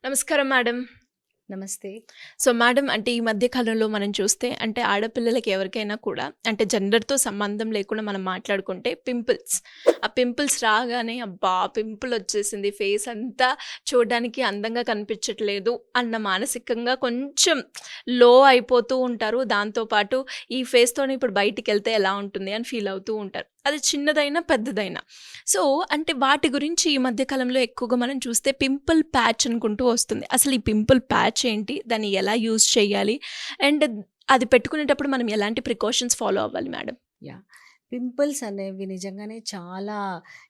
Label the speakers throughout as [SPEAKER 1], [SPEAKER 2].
[SPEAKER 1] నమస్కారం మేడం.
[SPEAKER 2] నమస్తే.
[SPEAKER 1] So madam, అంటే ఈ మధ్య కాలంలో మనం చూస్తే అంటే ఆడపిల్లలకి ఎవరికైనా కూడా అంటే జెండర్‌తో సంబంధం లేకుండా మనం మాట్లాడుకుంటే ఆ పింపుల్స్ రాగానే అబ్బా! పింపుల్ వచ్చేసింది. ఫేస్ అంతా చూడడానికి అందంగా కనిపించట్లేదు అన్న మానసికంగా కొంచెం లో అయిపోతూ ఉంటారు. దాంతో పాటు ఈ ఫేస్‌తోని ఇప్పుడు బయటికెళ్తే ఎలా ఉంటుంది అని ఫీల్ అవుతూ ఉంటారు. అది చిన్నదైనా, పెద్దదైనా. సో, అంటే వాటి గురించి ఈ మధ్య కాలంలో ఎక్కువగా మనం చూస్తే పింపుల్ ప్యాచ్ అనుకుంటూ వస్తుంది. అసలు ఈ పింపుల్ ప్యాచ్ ఏంటి? దాన్ని ఎలా యూజ్ చేయాలి? అండ్ అది పెట్టుకునేటప్పుడు మనం ఎలాంటి ప్రికాషన్స్ ఫాలో అవ్వాలి మేడం?
[SPEAKER 2] యాహ్! పింపుల్స్ అనేవి నిజంగానే చాలా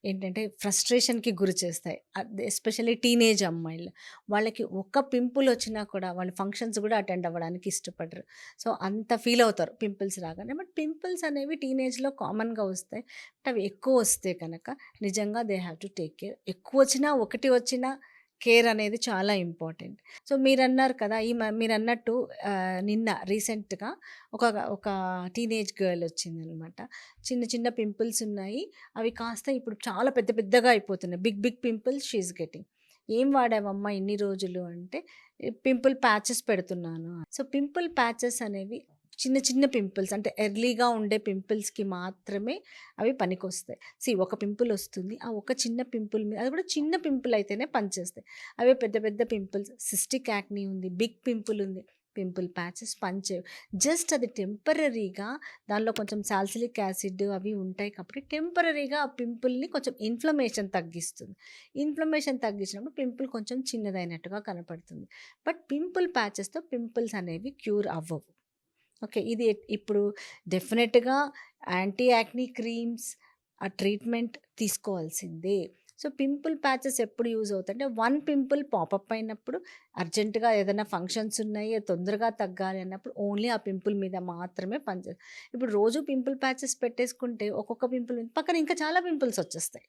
[SPEAKER 2] ఏంటంటే ఫ్రస్ట్రేషన్‌కి గురి చేస్తాయి. ఎస్పెషల్లీ టీనేజ్ అమ్మాయిలు. వాళ్ళకి ఒక్క పింపుల్ వచ్చినా కూడా వాళ్ళు ఫంక్షన్స్ కూడా అటెండ్ అవ్వడానికి ఇష్టపడరు. సో, అంత ఫీల్ అవుతారు పింపుల్స్ రాగానే. బట్ పింపుల్స్ అనేవి టీనేజ్‌లో కామన్‌గా వస్తాయి. బట్ అవి ఎక్కువ వస్తే కనుక నిజంగా they have to take care. ఎక్కువ వచ్చినా, ఒకటి వచ్చినా కేర్ అనేది చాలా ఇంపార్టెంట్. సో, మీరన్నారు కదా! మీరన్నట్టు నిన్న రీసెంట్‌గా ఒక ఒక టీనేజ్ గర్ల్ వచ్చిందనమాట. చిన్న చిన్న పింపుల్స్ ఉన్నాయి. అవి కాస్త ఇప్పుడు చాలా పెద్ద పెద్దగా అయిపోతున్నాయి. Big big pimples she is getting. "ఏం వాడావమ్మా ఇన్ని రోజులు" అంటే, "పింపుల్ ప్యాచెస్ పెడుతున్నాను." సో, పింపుల్ ప్యాచెస్ అనేవి చిన్న చిన్న పింపుల్స్ అంటే ఎర్లీగా ఉండే పింపుల్స్‌కి మాత్రమే అవి పనికొస్తాయి. ఒక పింపుల్ వస్తుంది. ఆ ఒక చిన్న పింపుల్ మీద అది కూడా చిన్న పింపుల్ అయితేనే పనిచేస్తాయి. అవే పెద్ద పెద్ద పింపుల్స్ సిస్టిక్ యాక్నీ ఉంది, బిగ్ పింపుల్ ఉంది. పింపుల్ ప్యాచెస్ పనిచేయవు. జస్ట్ అది టెంపరరీగా దానిలో కొంచెం సాలిసిలిక్ యాసిడ్ అవి ఉంటాయి కాబట్టి టెంపరరీగా ఆ పింపుల్‌ని కొంచెం ఇన్‌ఫ్లమేషన్ తగ్గిస్తుంది. ఇన్‌ఫ్లమేషన్ తగ్గించినప్పుడు పింపుల్ కొంచెం చిన్నదైనట్టుగా కనపడుతుంది. బట్ పింపుల్ ప్యాచెస్‌తో పింపుల్స్ అనేవి క్యూర్ అవ్వవు. ఓకే. ఇది ఇప్పుడు డెఫినెట్‌గా యాంటీ యాక్నీ క్రీమ్స్, ఆ ట్రీట్మెంట్ తీసుకోవాల్సిందే. సో, పింపుల్ ప్యాచెస్ ఎప్పుడు యూజ్ అవుతాయంటే, వన్ పింపుల్ పాపప్ అయినప్పుడు అర్జెంట్‌గా ఏదైనా ఫంక్షన్స్ ఉన్నాయి, అది తొందరగా తగ్గాలి అన్నప్పుడు ఓన్లీ ఆ పింపుల్ మీద మాత్రమే పనిచేస్తుంది. ఇప్పుడు రోజు పింపుల్ ప్యాచెస్ పెట్టేసుకుంటే ఒక్కొక్క పింపుల్ పక్కన ఇంకా చాలా పింపుల్స్ వచ్చేస్తాయి.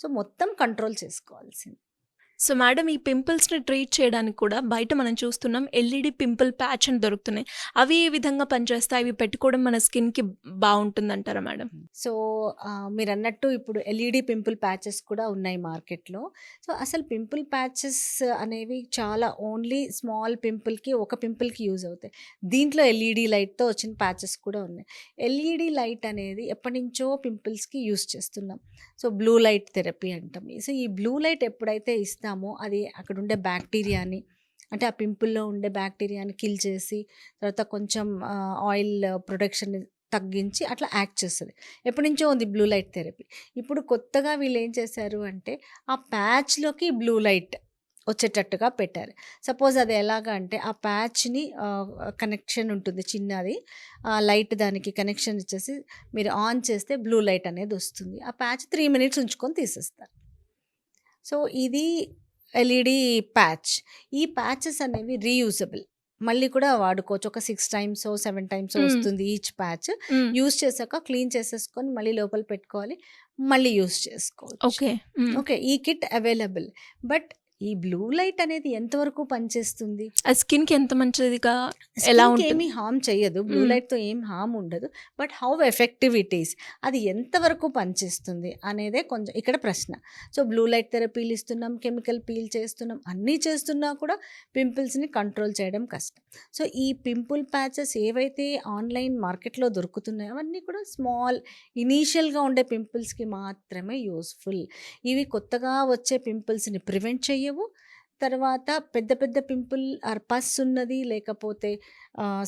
[SPEAKER 2] సో, మొత్తం కంట్రోల్ చేసుకోవాల్సింది.
[SPEAKER 1] సో మేడం, ఈ పింపుల్స్‌ని ట్రీట్ చేయడానికి కూడా బయట మనం చూస్తున్నాం ఎల్ఈడీ పింపుల్ ప్యాచ్ అని దొరుకుతున్నాయి. అవి ఏ విధంగా పనిచేస్తాయి? అవి పెట్టుకోవడం మన స్కిన్‌కి బావుంటుందంటారా మేడం?
[SPEAKER 2] సో, మీరన్నట్టు ఇప్పుడు ఎల్ఈడీ పింపుల్ ప్యాచెస్ కూడా ఉన్నాయి మార్కెట్‌లో. సో, అసలు పింపుల్ ప్యాచెస్ అనేవి చాలా ఓన్లీ స్మాల్ పింపుల్‌కి, ఒక పింపుల్‌కి యూజ్ అవుతాయి. దీంట్లో ఎల్ఈడీ లైట్‌తో వచ్చిన ప్యాచెస్ కూడా ఉన్నాయి. ఎల్ఈడీ లైట్ అనేది ఎప్పటినుంచో పింపుల్స్‌కి యూజ్ చేస్తున్నాం. సో, బ్లూ లైట్ థెరపీ అంటాం. సో, ఈ బ్లూ లైట్ ఎప్పుడైతే ఇస్తామో అది అక్కడుండే బ్యాక్టీరియాని అంటే ఆ పింపుల్‌లో ఉండే బ్యాక్టీరియాని కిల్ చేసి తర్వాత కొంచెం ఆయిల్ ప్రొడక్షన్ తగ్గించి అట్లా యాక్ట్ చేస్తది. ఎప్పటినుంచో ఉంది బ్లూ లైట్ థెరపీ. ఇప్పుడు కొత్తగా వీళ్ళేం చేశారు అంటే, ఆ ప్యాచ్‌లోకి బ్లూ లైట్ వచ్చేటట్టుగా పెట్టారు. సపోజ్ అది ఎలాగా అంటే, ఆ ప్యాచ్‌ని కనెక్షన్ ఉంటుంది చిన్నది. లైట్ దానికి కనెక్షన్ ఇచ్చేసి మీరు ఆన్ చేస్తే బ్లూ లైట్ అనేదొస్తుంది. ఆ ప్యాచ్ 3 మినిట్స్ ఉంచుకొని తీసేస్తారు. సో, ఇది ఎల్ఈడీ ప్యాచ్. ఈ ప్యాచెస్ అనేవి రీయూజబుల్. మళ్ళీ కూడా వాడుకోవచ్చు. ఒక 6 టైమ్సో, 7 టైమ్సో
[SPEAKER 1] హ్మ్.
[SPEAKER 2] వస్తుంది ఈచ్ ప్యాచ్.
[SPEAKER 1] హ్మ్.
[SPEAKER 2] యూజ్ చేశాక క్లీన్ చేసేసుకొని మళ్ళీ లోపల పెట్టుకోవాలి. మళ్ళీ యూజ్ చేసుకోవచ్చు.
[SPEAKER 1] ఓకే. హ్మ్.
[SPEAKER 2] ఓకే. ఈ కిట్ అవైలబుల్. బట్ ఈ బ్లూ లైట్ అనేది ఎంతవరకు పనిచేస్తుంది?
[SPEAKER 1] అది స్కిన్‌కి ఎంత మంచిదిగా ఎలా
[SPEAKER 2] స్కిన్‌కి
[SPEAKER 1] ఉంటుంది?
[SPEAKER 2] ఏమి హార్మ్ చెయ్యదు. బ్లూ
[SPEAKER 1] హ్మ్.
[SPEAKER 2] లైట్‌తో ఏం హార్మ్ ఉండదు. But how effective it is. అది ఎంతవరకు పనిచేస్తుంది అనేదే కొంచెం ఇక్కడ ప్రశ్న. సో, బ్లూ లైట్ థెరపీలు ఇస్తున్నాం, కెమికల్ పీల్ చేస్తున్నాం, అన్నీ చేస్తున్నా కూడా పింపుల్స్‌ని కంట్రోల్ చేయడం కష్టం. సో, ఈ పింపుల్ ప్యాచెస్ ఏవైతే ఆన్‌లైన్ మార్కెట్‌లో దొరుకుతున్నాయో అవన్నీ కూడా స్మాల్ ఇనీషియల్‌గా ఉండే పింపుల్స్‌కి మాత్రమే యూజ్‌ఫుల్. ఇవి కొత్తగా వచ్చే పింపుల్స్‌ని ప్రివెంట్ చెయ్యవు. తర్వాత పెద్ద పెద్ద పింపుల్ పస్ ఉన్నది లేకపోతే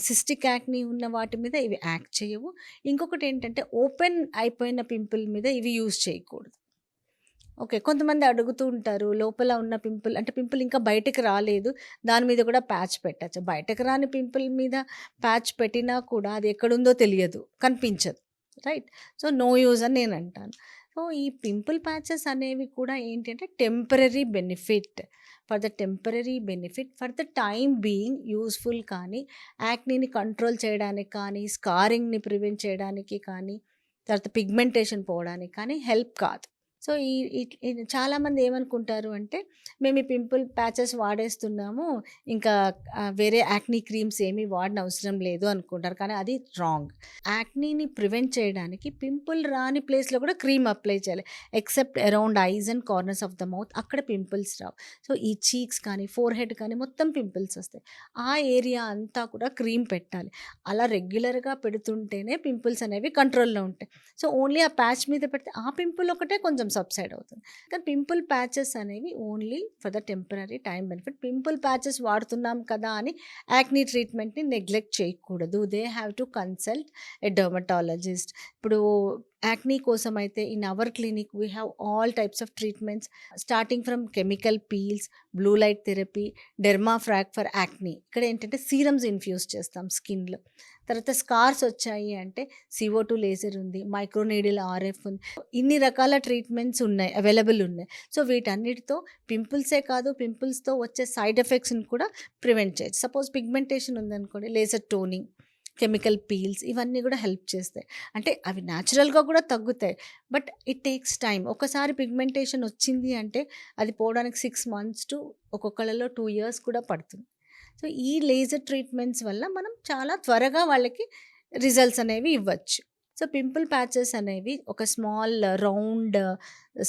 [SPEAKER 2] సిస్టిక్ యాక్నీ ఉన్న వాటి మీద ఇవి యాక్ట్ చేయవు. ఇంకొకటేంటంటే ఓపెన్ అయిపోయిన పింపుల్ మీద ఇవి యూజ్ చేయకూడదు. ఓకే. కొంతమంది అడుగుతూ ఉంటారు. లోపల ఉన్న పింపుల్ అంటే పింపుల్ ఇంకా బయటకి రాలేదు. దాని మీద కూడా ప్యాచ్ పెట్టచ్చా? బయటకు రాని పింపుల్ మీద ప్యాచ్ పెట్టినా కూడా అది ఎక్కడుందో తెలియదు. కనిపించదు. రైట్? సో, నో యూజ్ అని నేనంటాను. సో, ఈ పింపుల్ ప్యాచెస్ అనేవి కూడా ఏంటంటే temporary benefit. For the time being useful కానీ, యాక్నీని కంట్రోల్ చేయడానికి కానీ, స్కారింగ్‌ని ప్రివెంట్ చేయడానికి కానీ, తర్వాత పిగ్మెంటేషన్ పోవడానికి కానీ హెల్ప్ కాదు. సో, ఈ ఇట్ ఇది చాలామంది ఏమనుకుంటారు అంటే, మేము ఈ పింపుల్ ప్యాచెస్ వాడేస్తున్నాము. ఇంకా వేరే యాక్నీ క్రీమ్స్ ఏమీ వాడనవసరం లేదు అనుకుంటారు. కానీ అది రాంగ్. యాక్నీని ప్రివెంట్ చేయడానికి పింపుల్ రాని ప్లేస్‌లో కూడా క్రీమ్ అప్లై చేయాలి. Except around ice and corners of the mouth అక్కడ పింపుల్స్ రావు. సో, ఈ చీక్స్ కానీ, ఫోర్‌హెడ్ కానీ మొత్తం పింపుల్స్ వస్తాయి. ఆ ఏరియా అంతా కూడా క్రీమ్ పెట్టాలి. అలా రెగ్యులర్‌గా పెడుతుంటేనే పింపుల్స్ అనేవి కంట్రోల్‌లో ఉంటాయి. సో, ఓన్లీ ఆ ప్యాచ్ మీద పెడితే ఆ పింపుల్ ఒకటే కొంచెం సబ్సైడ్ అవుతుంది. కానీ పింపుల్ ప్యాచెస్ అనేవి only for the temporary time benefit. Pimple patches వాడుతున్నాం కదా అని యాక్నీ ట్రీట్మెంట్‌ని నెగ్లెక్ట్ చేయకూడదు. They have to consult a dermatologist. ఇప్పుడు యాక్నీ కోసం అయితే in our clinic we have all types of treatments starting from chemical peels, blue light therapy, Dermafrac for acne. ఇక్కడ ఏంటంటే సీరమ్స్ ఇన్ఫ్యూజ్ చేస్తాం స్కిన్‌లో. తర్వాత స్కార్స్ వచ్చాయి అంటే CO2 లేజర్ ఉంది, మైక్రోనీడిల్ RF ఉంది. ఇన్ని రకాల ట్రీట్మెంట్స్ ఉన్నాయి, అవైలబుల్ ఉన్నాయి. సో, వీటన్నిటితో పింపుల్సే కాదు, పింపుల్స్‌తో వచ్చే సైడ్ ఎఫెక్ట్స్‌ని కూడా ప్రివెంట్ చేయొచ్చు. సపోజ్ పిగ్మెంటేషన్ ఉందనుకోండి, లేజర్ టోనింగ్, కెమికల్ పీల్స్ ఇవన్నీ కూడా హెల్ప్ చేస్తాయి. అంటే అవి న్యాచురల్‌గా కూడా తగ్గుతాయి. But it takes time. ఒకసారి పిగ్మెంటేషన్ వచ్చింది అంటే అది పోవడానికి 6 మంత్స్ టు ఒక్కొక్కళ్ళలో 2 ఇయర్స్ కూడా పడుతుంది. సో, ఈ లేజర్ ట్రీట్మెంట్స్ వల్ల మనం చాలా త్వరగా వాళ్ళకి రిజల్ట్స్ అనేవి ఇవ్వచ్చు. సో, పింపుల్ ప్యాచెస్ అనేవి ఒక స్మాల్ రౌండ్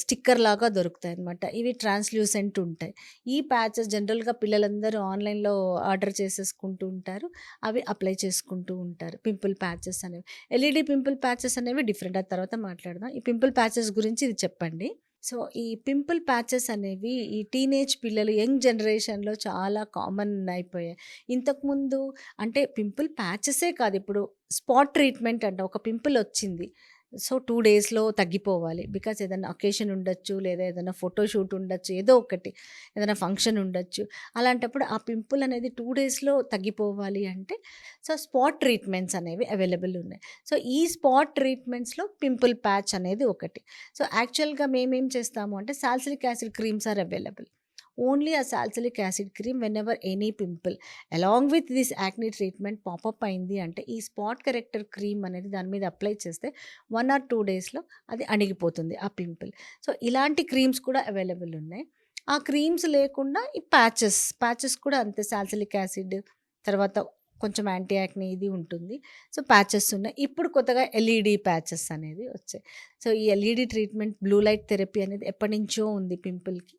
[SPEAKER 2] స్టిక్కర్ లాగా దొరుకుతాయన్నమాట. ఇవి ట్రాన్స్‌ల్యూసెంట్ ఉంటాయి. ఈ ప్యాచెస్ జనరల్‌గా పిల్లలందరూ ఆన్‌లైన్‌లో ఆర్డర్ చేసేసుకుంటూ ఉంటారు. అవి అప్లై చేసుకుంటూ ఉంటారు పింపుల్ ప్యాచెస్ అనేవి. ఎల్ఈడీ పింపుల్ ప్యాచెస్ అనేవి డిఫరెంట్. ఆ తర్వాత మాట్లాడదాం. ఈ పింపుల్ ప్యాచెస్ గురించి ఇది చెప్పండి. సో, ఈ పింపుల్ ప్యాచెస్ అనేవి ఈ టీనేజ్ పిల్లలు యంగ్ జనరేషన్‌లో చాలా కామన్ అయిపోయాయి. ఇంతకుముందు అంటే పింపుల్ ప్యాచెసే కాదు, ఇప్పుడు స్పాట్ ట్రీట్మెంట్ అంట. ఒక పింపుల్ వచ్చింది. సో, 2 డేస్‌లో తగ్గిపోవాలి. బికాజ్ ఏదైనా అకేషన్ ఉండొచ్చు, లేదా ఏదైనా ఫోటో షూట్ ఉండొచ్చు, ఏదో ఒకటి. ఏదైనా ఫంక్షన్ ఉండొచ్చు. అలాంటప్పుడు ఆ పింపుల్ అనేది 2 డేస్‌లో తగ్గిపోవాలి అంటే సో, స్పాట్ ట్రీట్మెంట్స్ అనేవి అవైలబుల్ ఉన్నాయి. సో, ఈ స్పాట్ ట్రీట్మెంట్స్‌లో పింపుల్ ప్యాచ్ అనేది ఒకటి. సో, యాక్చువల్‌గా మేమేం చేస్తాము అంటే salicylic acid creams are available. Only ఆ salicylic acid cream whenever any pimple along with this acne treatment pop up అయింది అంటే ఈ స్పాట్ కరెక్టర్ క్రీమ్ అనేది దాని మీద అప్లై చేస్తే 1 ఆర్ 2 డేస్‌లో అది అణిగిపోతుంది ఆ పింపుల్. సో, ఇలాంటి క్రీమ్స్ కూడా అవైలబుల్ ఉన్నాయి. ఆ క్రీమ్స్ లేకుండా ఈ ప్యాచెస్ కూడా అంతే, సాలిసిలిక్ యాసిడ్ తర్వాత కొంచెం యాంటీ యాక్నీ ఇది ఉంటుంది. సో, ప్యాచెస్ ఉన్నాయి. ఇప్పుడు కొత్తగా ఎల్ఈడీ ప్యాచెస్ అనేది వచ్చాయి. సో, ఈ LED treatment, blue light therapy అనేది ఎప్పటినుంచో ఉంది పింపుల్‌కి.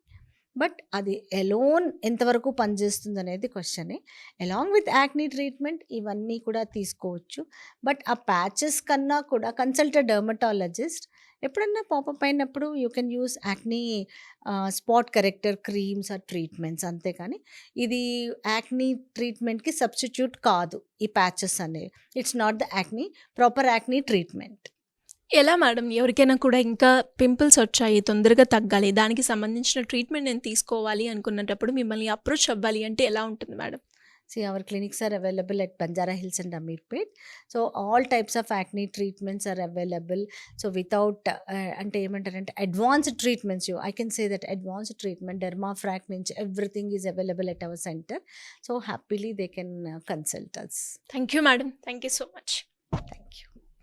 [SPEAKER 2] బట్ అది ఎలోన్ ఎంతవరకు పనిచేస్తుందనేది క్వెషనే. అలాంగ్ విత్ యాక్నీ ట్రీట్మెంట్ ఇవన్నీ కూడా తీసుకోవచ్చు. బట్ ఆ ప్యాచెస్ కన్నా కూడా కన్సల్ట్ ఎ డెర్మటాలజిస్ట్. ఎప్పుడన్నా పాపప్ అయినప్పుడు you can use acne spot corrector creams or treatments అంతే. కానీ ఇది యాక్నీ ట్రీట్మెంట్‌కి సబ్స్టిట్యూట్ కాదు ఈ ప్యాచెస్ అనేవి. It's not the acne, proper acne treatment.
[SPEAKER 1] ఎలా మేడం ఎవరికైనా కూడా ఇంకా పింపుల్స్ వచ్చాయి, తొందరగా తగ్గాలి, దానికి సంబంధించిన ట్రీట్మెంట్ నేను తీసుకోవాలి అనుకున్నటప్పుడు మిమ్మల్ని అప్రోచ్ అవ్వాలి అంటే ఎలా ఉంటుంది madam?
[SPEAKER 2] See, our clinics are available at Banjara Hills and Ameerpet. So, all types of acne treatments are available. So, without అంటే ఏమంటారంటే advanced treatments, I can say that advanced treatment, dermafrac నుంచి everything is available at our center. So, happily they can consult us.
[SPEAKER 1] Thank you madam. Thank you so much.
[SPEAKER 2] Thank you.